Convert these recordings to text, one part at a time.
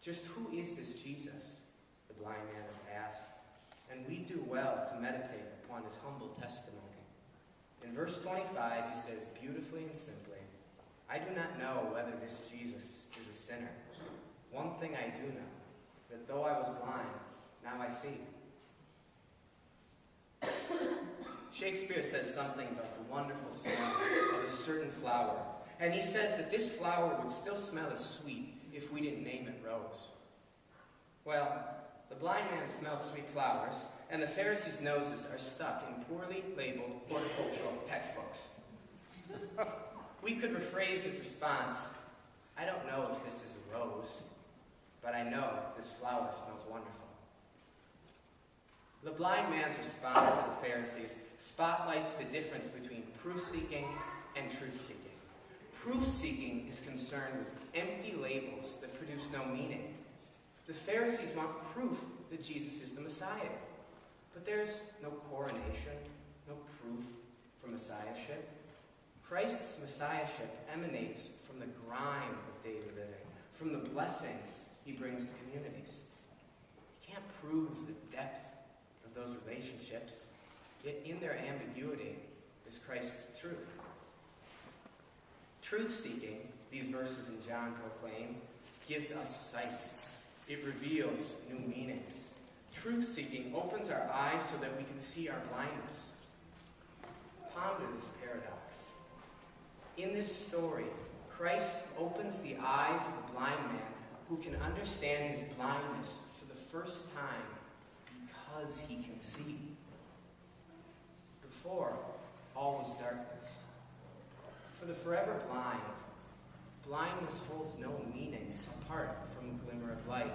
Just who is this Jesus? The blind man is asked. And we do well to meditate upon his humble testimony. In verse 25, he says beautifully and simply, I do not know whether this Jesus is a sinner. One thing I do know, that though I was blind, now I see. Shakespeare says something about the wonderful smell of a certain flower. And he says that this flower would still smell as sweet if we didn't name it rose. Well, the blind man smells sweet flowers, and the Pharisees' noses are stuck in poorly labeled horticultural textbooks. We could rephrase his response, I don't know if this is a rose, but I know this flower smells wonderful. The blind man's response to the Pharisees spotlights the difference between proof-seeking and truth-seeking. Proof-seeking is concerned with empty labels that produce no meaning. The Pharisees want proof that Jesus is the Messiah. But there's no coronation, no proof for Messiahship. Christ's Messiahship emanates from the grime of daily living, from the blessings he brings to communities. You can't prove the depth of those relationships, yet in their ambiguity is Christ's truth. Truth-seeking, these verses in John proclaim, gives us sight. It reveals new meanings. Truth-seeking opens our eyes so that we can see our blindness. Ponder this paradox. In this story, Christ opens the eyes of the blind man who can understand his blindness for the first time because he can see. Before, all was darkness. For the forever blind, blindness holds no meaning apart from the glimmer of light.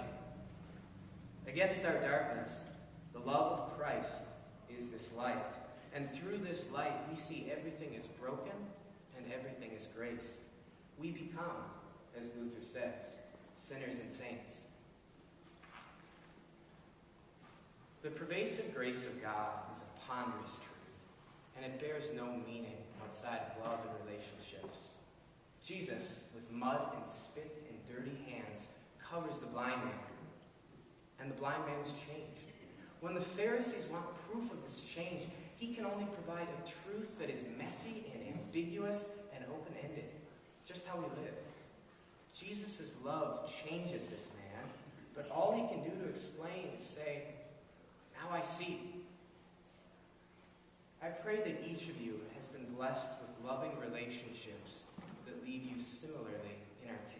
Against our darkness, the love of Christ is this light. And through this light, we see everything is broken and everything is graced. We become, as Luther says, sinners and saints. The pervasive grace of God is a ponderous truth, and it bears no meaning outside of love and relationships. Jesus, with mud and spit and dirty hands, covers the blind man, and the blind man is changed. When the Pharisees want proof of this change, he can only provide a truth that is messy and ambiguous and open-ended, just how we live. Jesus' love changes this man, but all he can do to explain is say, now I see. I pray that each of you has been blessed with loving relationships that leave you similarly inarticulate.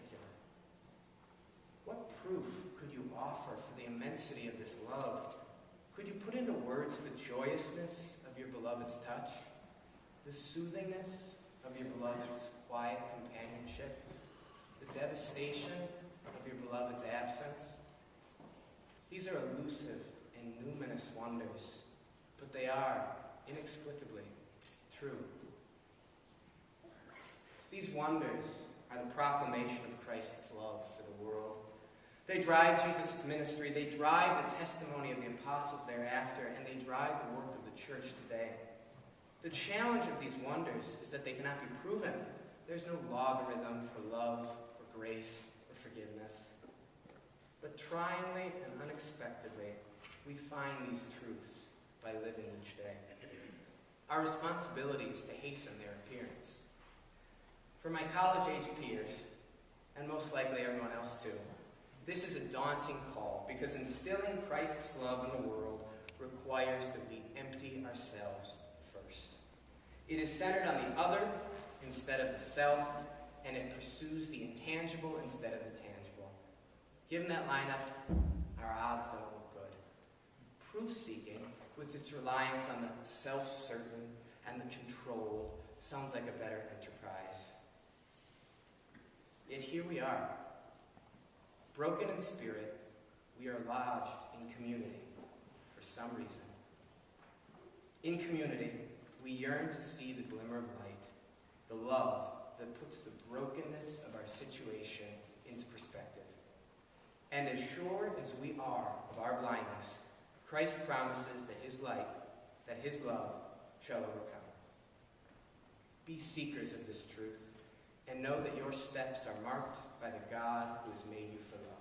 What proof could you offer for the immensity of this love? Could you put into words the joyousness of your beloved's touch, the soothingness of your beloved's quiet companionship, the devastation of your beloved's absence? These are elusive and numinous wonders, but they are inexplicably true. These wonders are the proclamation of Christ's love for the world. They drive Jesus' ministry, they drive the testimony of the apostles thereafter, and they drive the work of the church today. The challenge of these wonders is that they cannot be proven. There's no logarithm for love or grace or forgiveness. But tryingly and unexpectedly, we find these truths by living each day. Our responsibility is to hasten their appearance. For my college-age peers, and most likely everyone else too, this is a daunting call because instilling Christ's love in the world requires that we empty ourselves first. It is centered on the other instead of the self, and it pursues the intangible instead of the tangible. Given that lineup, our odds don't look good. Proof-seeking, with its reliance on the self-certain and the controlled, sounds like a better enterprise. Yet here we are. Broken in spirit, we are lodged in community for some reason. In community, we yearn to see the glimmer of light, the love that puts the brokenness of our situation into perspective. And as sure as we are of our blindness, Christ promises that his light, that his love shall overcome. Be seekers of this truth, and know that your steps are marked by the God who has made you for life.